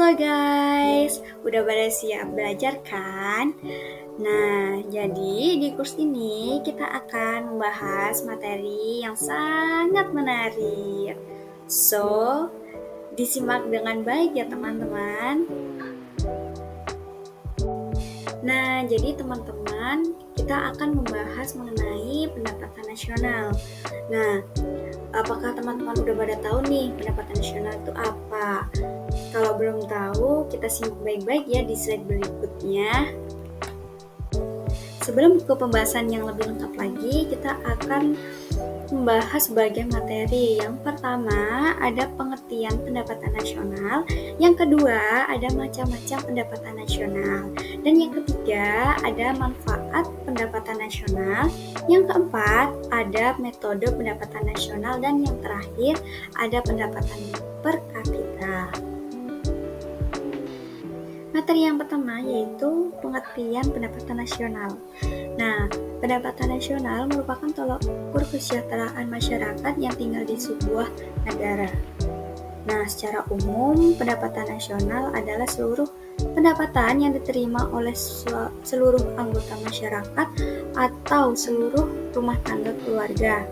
Halo guys, udah pada siap belajar kan? Nah, jadi di kurs ini kita akan membahas materi yang sangat menarik. So, disimak dengan baik ya teman-teman. Nah, jadi teman-teman, kita akan membahas mengenai pendapatan nasional. Nah, apakah teman-teman udah pada tahu nih pendapatan nasional itu apa? Kalau belum tahu, kita simak baik-baik ya di slide berikutnya. Sebelum ke pembahasan yang lebih lengkap lagi, kita akan membahas bagian materi. Yang pertama, ada pengertian pendapatan nasional. Yang kedua, ada macam-macam pendapatan nasional. Dan yang ketiga, ada manfaat pendapatan nasional. Yang keempat, ada metode pendapatan nasional. Dan yang terakhir, ada pendapatan per kapita. Materi yang pertama yaitu pengertian pendapatan nasional. Nah, pendapatan nasional merupakan tolak ukur kesejahteraan masyarakat yang tinggal di sebuah negara. Nah, secara umum, pendapatan nasional adalah seluruh pendapatan yang diterima oleh seluruh anggota masyarakat atau seluruh rumah tangga keluarga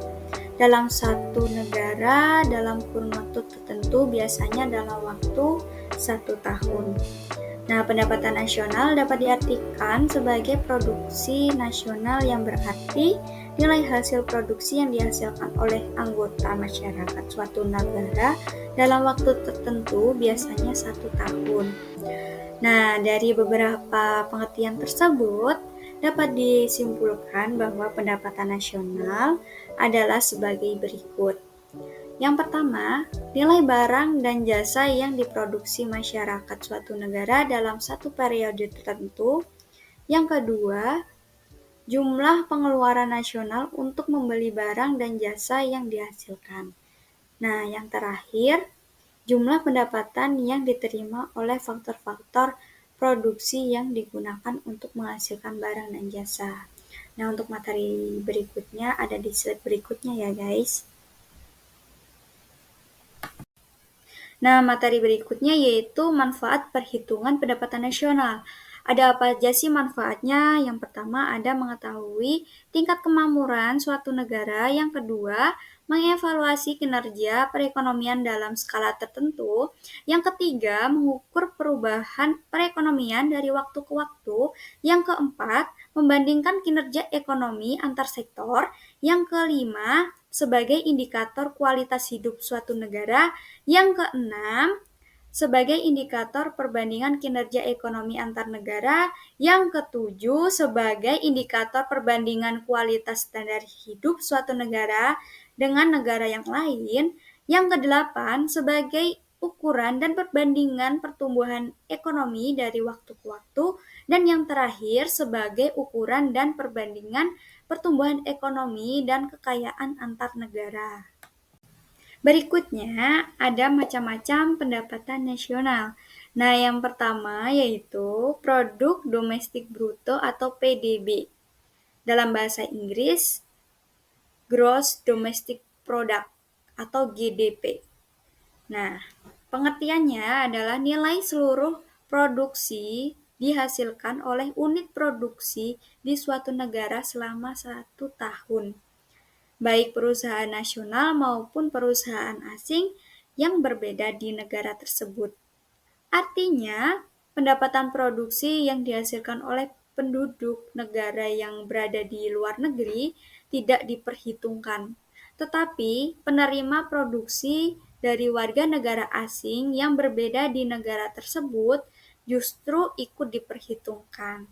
dalam satu negara dalam kurun waktu tertentu, biasanya dalam waktu 1 tahun. Nah, pendapatan nasional dapat diartikan sebagai produksi nasional yang berarti nilai hasil produksi yang dihasilkan oleh anggota masyarakat suatu negara dalam waktu tertentu, biasanya 1 tahun. Nah, dari beberapa pengertian tersebut, dapat disimpulkan bahwa pendapatan nasional adalah sebagai berikut. Yang pertama, nilai barang dan jasa yang diproduksi masyarakat suatu negara dalam satu periode tertentu. Yang kedua, jumlah pengeluaran nasional untuk membeli barang dan jasa yang dihasilkan. Nah, yang terakhir, jumlah pendapatan yang diterima oleh faktor-faktor produksi yang digunakan untuk menghasilkan barang dan jasa. Nah, untuk materi berikutnya ada di slide berikutnya ya guys. Nah, materi berikutnya yaitu manfaat perhitungan pendapatan nasional. Ada apa aja sih manfaatnya? Yang pertama ada mengetahui tingkat kemakmuran suatu negara. Yang kedua, mengevaluasi kinerja perekonomian dalam skala tertentu. Yang ketiga, mengukur perubahan perekonomian dari waktu ke waktu. Yang keempat, membandingkan kinerja ekonomi antar sektor. Yang kelima, sebagai indikator kualitas hidup suatu negara. Yang keenam, sebagai indikator perbandingan kinerja ekonomi antar negara. Yang ketujuh, sebagai indikator perbandingan kualitas standar hidup suatu negara dengan negara yang lain. Yang kedelapan, sebagai ukuran dan perbandingan pertumbuhan ekonomi dari waktu ke waktu. Dan yang terakhir, sebagai ukuran dan perbandingan pertumbuhan ekonomi dan kekayaan antar negara. Berikutnya, ada macam-macam pendapatan nasional. Nah, yang pertama yaitu produk domestik bruto atau PDB. Dalam bahasa Inggris, Gross Domestic Product atau GDP. Nah, pengertiannya adalah nilai seluruh produksi dihasilkan oleh unit produksi di suatu negara selama 1 tahun, baik perusahaan nasional maupun perusahaan asing yang berbeda di negara tersebut. Artinya, pendapatan produksi yang dihasilkan oleh penduduk negara yang berada di luar negeri tidak diperhitungkan, tetapi penerima produksi dari warga negara asing yang berbeda di negara tersebut justru ikut diperhitungkan.